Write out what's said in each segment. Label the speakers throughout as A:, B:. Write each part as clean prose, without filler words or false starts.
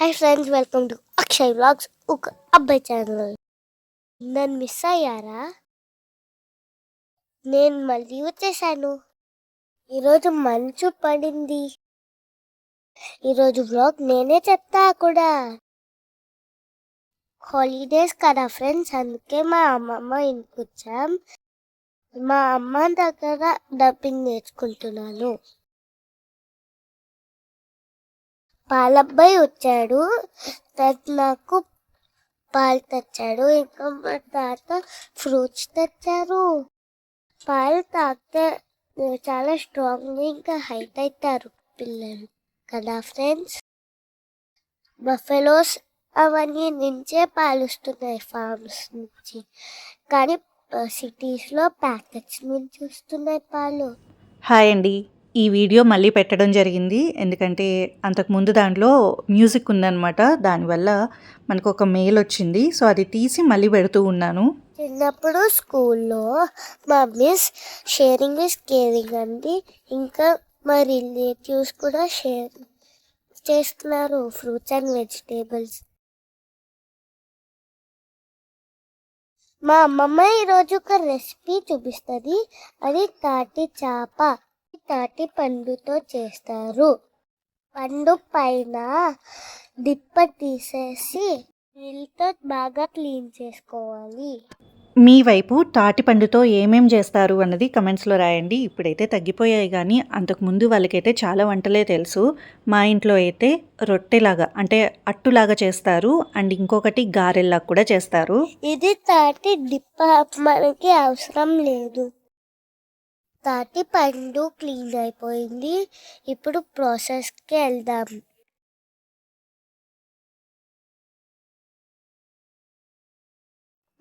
A: Hi friends, welcome to Akshay vlogs ఒక అబ్బాయి channel. నన్ను మిస్ అయ్యారా? నేను మళ్ళీ వచ్చేసాను. ఈరోజు మంచు పడింది. ఈరోజు వ్లాగ్ నేనే చెప్తా కూడా. హాలిడేస్ కదా ఫ్రెండ్స్, అందుకే మా అమ్మమ్మ ఇంటికి వచ్చాం. మా అమ్మ దగ్గర డబ్బింగ్ నేర్చుకుంటున్నాను. పాలబ్బాయి వచ్చాడు, నాకు పాలు తెచ్చాడు. ఇంకా మా తాత ఫ్రూట్స్ తెచ్చారు. పాలు తాగితే చాలా స్ట్రాంగ్ ఇంకా హైట్ అవుతారు పిల్లలు కదా ఫ్రెండ్స్. బఫెలోస్ అవన్నీ నుంచే పాలు వస్తున్నాయి ఫార్మ్స్ నుంచి, కానీ సిటీస్లో ప్యాకెట్స్ నుంచి వస్తున్నాయి పాలు.
B: హాయ్ అండి, ఈ వీడియో మళ్ళీ పెట్టడం జరిగింది ఎందుకంటే అంతకుముందు దాంట్లో మ్యూజిక్ ఉందన్నమాట. దానివల్ల మనకు ఒక మెయిల్ వచ్చింది, సో అది తీసి మళ్ళీ పెడుతూ ఉన్నాను.
A: చిన్నప్పుడు స్కూల్లో మా మిస్ షేరింగ్ ఇస్ కేరింగ్ అండి. ఇంకా మా రిలేటివ్స్ కూడా షేర్ చేస్తున్నారు ఫ్రూట్స్ అండ్ వెజిటేబుల్స్. మా అమ్మమ్మ ఈరోజు ఒక రెసిపీ చూపిస్తుంది. అది తాటి చేప. తాటి పండుతో చేస్తారు. పండు పైన డిప్ప తీసేసి నీళ్ళతో బాగా క్లీన్ చేసుకోవాలి.
B: మీ వైపు తాటి పండుతో ఏమేం చేస్తారు అన్నది కమెంట్స్లో రాయండి. ఇప్పుడైతే తగ్గిపోయాయి, కానీ అంతకుముందు వాళ్ళకైతే చాలా వంటలే తెలుసు. మా ఇంట్లో అయితే రొట్టెలాగా అంటే అట్టులాగా చేస్తారు, అండ్ ఇంకొకటి గారెల్లాగా కూడా చేస్తారు.
A: ఇది తాటి డిప్ప మనకి అవసరం లేదు. తాటి పండు క్లీన్ అయిపోయింది. ఇప్పుడు ప్రాసెస్కి వెళ్దాం.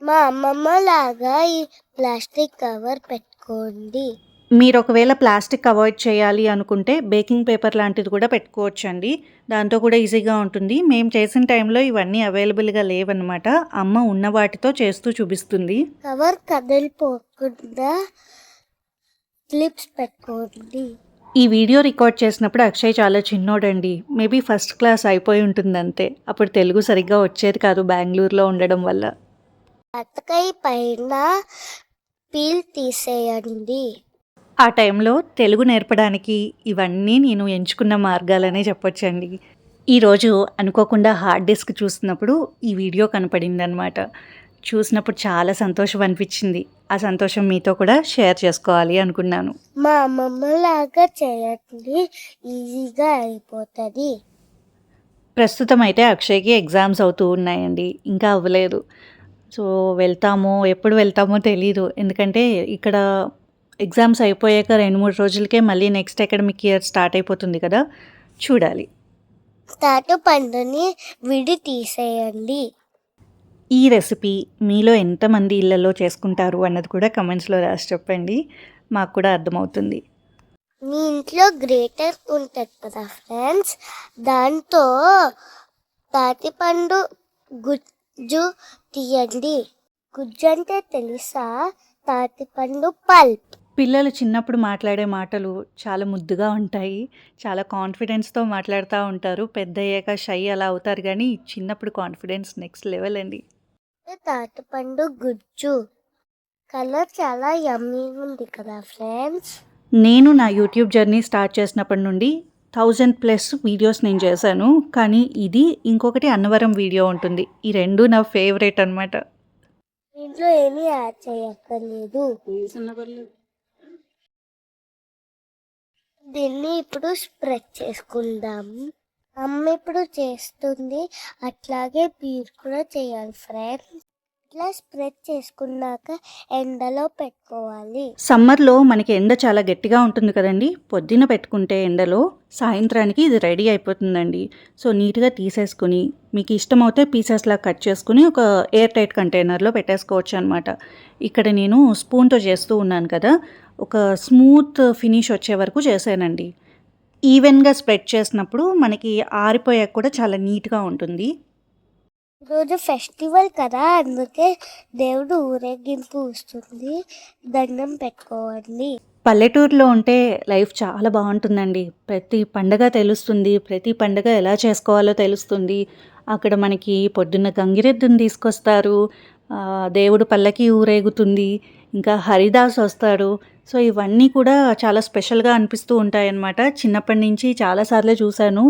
A: మా అమ్మమ్మ లాగా ఈ ప్లాస్టిక్ కవర్ పెట్టుకోండి.
B: మీరు ఒకవేళ ప్లాస్టిక్ అవాయిడ్ చేయాలి అనుకుంటే బేకింగ్ పేపర్ లాంటిది కూడా పెట్టుకోవచ్చండి. దాంతో కూడా ఈజీగా ఉంటుంది. మేము చేసిన టైంలో ఇవన్నీ అవైలబుల్గా లేవన్నమాట. అమ్మ ఉన్న వాటితో చేస్తూ చూపిస్తుంది.
A: కవర్ కదిలిపోకుండా క్లిప్స్ పెట్టుకోండి.
B: ఈ వీడియో రికార్డ్ చేసినప్పుడు అక్షయ్ చాలా చిన్నోడండి. మేబీ ఫస్ట్ క్లాస్ అయిపోయి ఉంటుంది అంతే. అప్పుడు తెలుగు సరిగ్గా వచ్చేది కాదు బెంగళూరులో ఉండడం వల్ల.
A: అతకాయ పైన పీల్ తీసేయండి.
B: ఆ టైంలో తెలుగు నేర్పడానికి ఇవన్నీ నేను ఎంచుకున్న మార్గాలనే చెప్పొచ్చండి. ఈరోజు అనుకోకుండా హార్డ్ డిస్క్ చూస్తున్నప్పుడు ఈ వీడియో కనపడింది అనమాట. చూసినప్పుడు చాలా సంతోషం అనిపించింది. ఆ సంతోషం మీతో కూడా షేర్ చేసుకోవాలి అనుకున్నాను.
A: మా అమ్మమ్మ లాగా చేయండి, ఈజీగా అయిపోతుంది.
B: ప్రస్తుతం అయితే అక్షయ్కి ఎగ్జామ్స్ అవుతూ ఉన్నాయండి, ఇంకా అవ్వలేదు. సో ఎప్పుడు వెళ్తామో తెలీదు. ఎందుకంటే ఇక్కడ ఎగ్జామ్స్ అయిపోయాక 2-3 రోజులకే మళ్ళీ నెక్స్ట్ అకాడమిక్ ఇయర్ స్టార్ట్ అయిపోతుంది కదా, చూడాలి.
A: తాటి పండుని విడి తీసేయండి.
B: ఈ రెసిపీ మీలో ఎంతమంది ఇళ్లలో చేసుకుంటారు అన్నది కూడా కమెంట్స్లో రాసి చెప్పండి, మాకు కూడా అర్థమవుతుంది.
A: మీ ఇంట్లో గ్రేటర్ ఉంటుంది కదా ఫ్రెండ్స్, దాంతో తాటిపండు గుజ్జు తీయండి. గుజ్జు అంటే తెలుసా? తాటిపండు పల్ప్.
B: పిల్లలు చిన్నప్పుడు మాట్లాడే మాటలు చాలా ముద్దుగా ఉంటాయి. చాలా కాన్ఫిడెన్స్తో మాట్లాడుతూ ఉంటారు. పెద్ద అయ్యాక షై అలా అవుతారు, కానీ చిన్నప్పుడు కాన్ఫిడెన్స్ నెక్స్ట్ లెవెల్ అండి.
A: తాటిపండు గుజ్జు కలర్ చాలా యమ్మీ ఉంది కదా ఫ్రెండ్స్.
B: నేను నా యూట్యూబ్ జర్నీ స్టార్ట్ చేసినప్పటి నుండి 1000+ వీడియోస్ నేను చేశాను, కానీ ఇది ఇంకొకటి అన్నవరం వీడియో ఉంటుంది. ఈ రెండు నా ఫేవరెట్ అనమాట.
A: ఇంట్లో ఏమీ యాడ్ చేయక్కర్లేదు. దీన్ని ఇప్పుడు స్ప్రెడ్ చేసుకుందాం. అమ్మ ఇప్పుడు చేస్తుంది, అట్లాగే మీరు కూడా చేయాలి ఫ్రెండ్స్. ఇట్లా స్ప్రెడ్ చేసుకున్నాక ఎండలో పెట్టుకోవాలి.
B: సమ్మర్లో మనకి ఎండ చాలా గట్టిగా ఉంటుంది కదండి. పొద్దున్న పెట్టుకుంటే ఎండలో సాయంత్రానికి ఇది రెడీ అయిపోతుందండి. సో నీట్గా తీసేసుకుని మీకు ఇష్టమవుతే పీసెస్లా కట్ చేసుకుని ఒక ఎయిర్ టైట్ కంటైనర్లో పెట్టేసుకోవచ్చు అనమాట. ఇక్కడ నేను స్పూన్తో చేస్తూ ఉన్నాను కదా, ఒక స్మూత్ ఫినిష్ వచ్చే వరకు చేశానండి. ఈవెన్గా స్ప్రెడ్ చేసినప్పుడు మనకి ఆరిపోయాక కూడా చాలా నీట్గా ఉంటుంది.
A: ఈరోజు ఫెస్టివల్ కదా, అందుకే దేవుడు ఊరేగింపు వస్తుంది. దండం పెట్టుకోవాలి.
B: పల్లెటూరులో ఉంటే లైఫ్ చాలా బాగుంటుందండి. ప్రతి పండగ తెలుస్తుంది. ప్రతి పండగ ఎలా చేసుకోవాలో తెలుస్తుంది. అక్కడ మనకి పొద్దున్న గంగిరెద్దుని తీసుకొస్తారు. దేవుడు పల్లకి ఊరేగుతుంది. ఇంకా హరిదాస్ వస్తాడు. సో, ఇవన్నీ కూడా చాలా స్పెషల్‌గా అనిపిస్తూ ఉంటాయన్నమాట. చిన్నప్పటి నుంచి చాలా సార్లే చూశాను.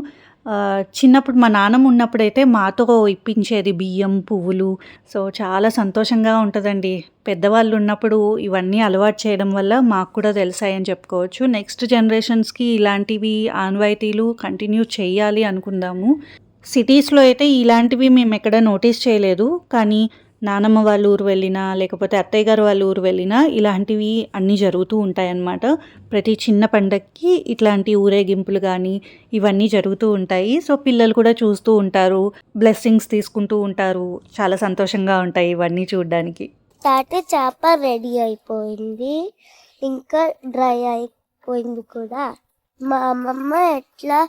B: చిన్నప్పుడు మా నాన్నమ్మ ఉన్నప్పుడైతే మాతో ఇప్పించేది బియ్యం, పువ్వులు. సో, చాలా సంతోషంగా ఉంటదండి. పెద్దవాళ్ళు ఉన్నప్పుడు ఇవన్నీ అలవాటు చేయడం వల్ల మాకు కూడా తెలిసాయని చెప్పుకోవచ్చు. నెక్స్ట్ జనరేషన్స్‌కి ఇలాంటివి ఆనవాయితీలు కంటిన్యూ చేయాలి అనుకుందాము. సిటీస్‌లో అయితే ఇలాంటివి మేమెక్కడ నోటీస్ చేయలేదు. కానీ నానమ్మ వాళ్ళ ఊరు వెళ్ళినా, లేకపోతే అత్తయ్య గారు వాళ్ళ ఊరు వెళ్ళినా ఇలాంటివి అన్నీ జరుగుతూ ఉంటాయన్నమాట. ప్రతి చిన్న పండగకి ఇట్లాంటి ఊరేగింపులు గానీ, ఇవన్నీ జరుగుతూ ఉంటాయి. సో, పిల్లలు కూడా చూస్తూ ఉంటారు. బ్లెస్సింగ్స్ తీసుకుంటూ ఉంటారు. చాలా సంతోషంగా ఉంటాయి ఇవన్నీ చూడ్డానికి.
A: తాటి చేప రెడీ అయిపోయింది, ఇంకా డ్రై అయిపోయింది కూడా. మా అమ్మమ్మ ఎట్లా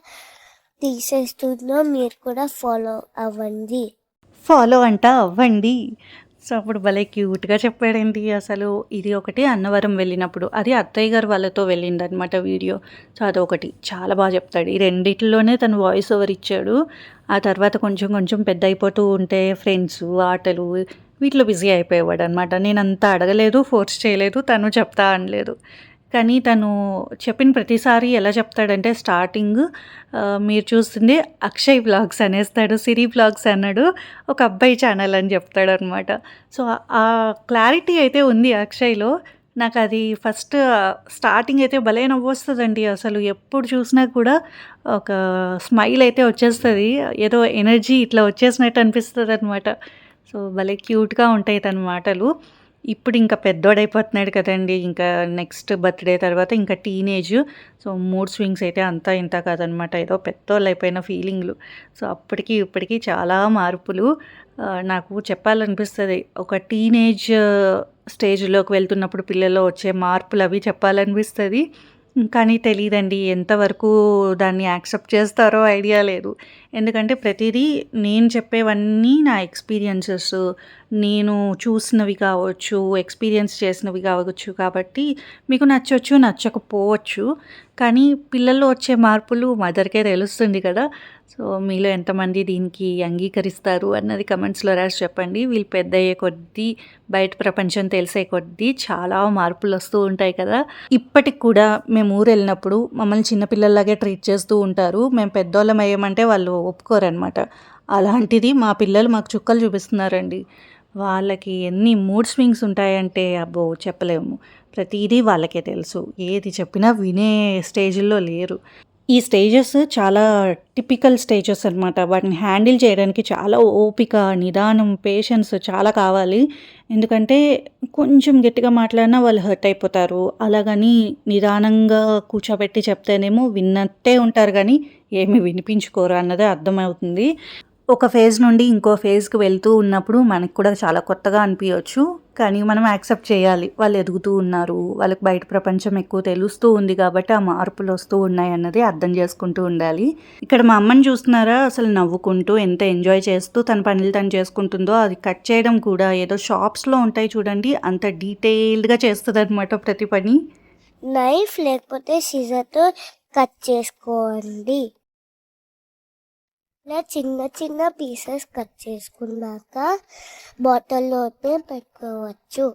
A: తీసేస్తుందో మీరు కూడా ఫాలో అవ్వండి.
B: ఫాలో అంట అవ్వండి. సో, అప్పుడు భలే క్యూట్‌గా చెప్పాడండి అసలు. ఇది ఒకటి అన్నవరం వెళ్ళినప్పుడు. అది అత్తయ్య గారు వాళ్ళతో వెళ్ళిందనమాట వీడియో. సో, అదొకటి. చాలా బాగా చెప్తాడు. ఈ రెండిటిలోనే తను వాయిస్ ఓవర్ ఇచ్చాడు. ఆ తర్వాత కొంచెం కొంచెం పెద్దయిపోతూ ఉంటే ఫ్రెండ్సు, ఆటలు వీటిలో బిజీ అయిపోయేవాడనమాట. నేనంత అడగలేదు, ఫోర్స్ చేయలేదు. తను చెప్తా అనలేదు. కానీ తను చెప్పిన ప్రతిసారి ఎలా చెప్తాడంటే స్టార్టింగ్ మీరు చూస్తుంది అక్షయ్ వ్లాగ్స్ అనేస్తాడు. సిరి వ్లాగ్స్ అన్నాడు. ఒక అబ్బాయి ఛానల్ అని చెప్తాడనమాట. సో, ఆ క్లారిటీ అయితే ఉంది అక్షయ్‌లో. నాకది ఫస్ట్ స్టార్టింగ్ అయితే భలే నవ్వొస్తదండి అసలు. ఎప్పుడు చూసినా కూడా ఒక స్మైల్ అయితే వచ్చేస్తది. ఏదో ఎనర్జీ ఇట్లా వచ్చేసినట్టు అనిపిస్తదనమాట. సో, భలే క్యూట్‌గా ఉంటాయి తన మాటలు. ఇప్పుడు ఇంకా పెద్దోడైపోతున్నాడు కదండీ! ఇంకా నెక్స్ట్ బర్త్‌డే తర్వాత ఇంకా టీనేజ్. సో, మూడ్ స్వింగ్స్ అయితే అంతా ఇంతా కాదనమాట. ఏదో పెద్దోళ్ళయిపోయిన ఫీలింగ్‌లు. సో, అప్పటికి ఇప్పటికి చాలా మార్పులు. నాకు చెప్పాలనిపిస్తది. ఒక టీనేజ్ స్టేజ్‌లోకి వెళ్తున్నప్పుడు పిల్లల్లో వచ్చే మార్పులవి చెప్పాలనిపిస్తది. కానీ తెలీదండి. ఎంతవరకు దాన్ని యాక్సెప్ట్ చేస్తారో ఐడియా లేదు. ఎందుకంటే ప్రతీదీ నేను చెప్పేవన్నీ నా ఎక్స్‌పీరియన్సెస్, నేను చూసినవి కావచ్చు, ఎక్స్‌పీరియన్స్ చేసినవి కావచ్చు కాబట్టి మీకు నచ్చొచ్చు, నచ్చకపోవచ్చు. కానీ పిల్లల్లో వచ్చే మార్పులు మదర్‌కే తెలుస్తుంది కదా! సో, మీలో ఎంతమంది దీనికి అంగీకరిస్తారు అన్నది కమెంట్స్‌లో రాసి చెప్పండి. వీళ్ళు పెద్దయ్యే కొద్దీ, బయట ప్రపంచం తెలిసే కొద్దీ చాలా మార్పులొస్తూ ఉంటాయి కదా! ఇప్పటికి కూడా మేము ఊరెళ్ళినప్పుడు మమ్మల్ని చిన్న పిల్లల్లాగే ట్రీట్ చేస్తూ ఉంటారు. మేము పెద్దోళ్ళం అయ్యామంటే వాళ్ళు ఒప్పుకోరనమాట. అలాంటిది మా పిల్లలు మాకు చుక్కలు చూపిస్తున్నారండి. వాళ్ళకి ఎన్ని మూడ్ స్వింగ్స్ ఉంటాయంటే అబ్బో! చెప్పలేము. ప్రతీదీ వాళ్ళకే తెలుసు. ఏది చెప్పినా వినే స్టేజ్‌లో లేరు. ఈ స్టేజెస్ చాలా టిపికల్ స్టేజెస్ అనమాట. వాటిని హ్యాండిల్ చేయడానికి చాలా ఓపిక, నిదానం, పేషెన్స్ చాలా కావాలి. ఎందుకంటే కొంచెం గట్టిగా మాట్లాడినా వాళ్ళు హర్ట్ అయిపోతారు. అలాగని నిదానంగా కూర్చోబెట్టి చెప్తేనేమో విన్నట్టే ఉంటారు గానీ ఏమి వినిపించుకోరు అన్నదే అర్థమవుతుంది. ఒక ఫేజ్ నుండి ఇంకో ఫేజ్‌కి వెళ్తూ ఉన్నప్పుడు మనకు కూడా చాలా కొత్తగా అనిపియొచ్చు. కానీ మనం యాక్సెప్ట్ చేయాలి. వాళ్ళు ఎదుగుతూ ఉన్నారు. వాళ్ళకి బయట ప్రపంచం ఎక్కువ తెలుస్తూ ఉంది కాబట్టి ఆ మార్పులొస్తూ ఉన్నాయన్నది అర్థం చేసుకుంటూ ఉండాలి. ఇక్కడ మా అమ్మని చూస్తున్నారా అసలు నవ్వుకుంటూ ఎంత ఎంజాయ్ చేస్తూ తన పనులు తను చేసుకుంటుందో అది కట్ చేయడం కూడా ఏదో షాప్స్‌లో ఉంటాయి చూడండి అంత డీటెయిల్డ్‌గా చేస్తదనమాట ప్రతి పని.
A: నైఫ్ లేకపోతే సిజర్తో కట్ చేసుకోండి. ఇలా చిన్న చిన్న పీసెస్ కట్ చేసుకున్నాక బాటిల్లోనే పెట్టుకోవచ్చు.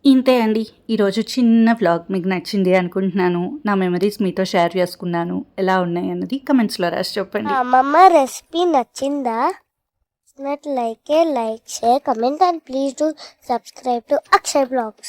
B: ఇంతే అండి. ఈరోజు చిన్న వ్లాగ్ మీకు నచ్చింది అనుకుంటున్నాను. నా మెమరీస్ మీతో షేర్ చేసుకున్నాను. ఎలా ఉన్నాయి అన్నది కమెంట్స్‌లో రాసి చెప్పండి.
A: అమ్మమ్మ రెసిపీ నచ్చిందా? Like share, comment and please do subscribe to Akshay blogs.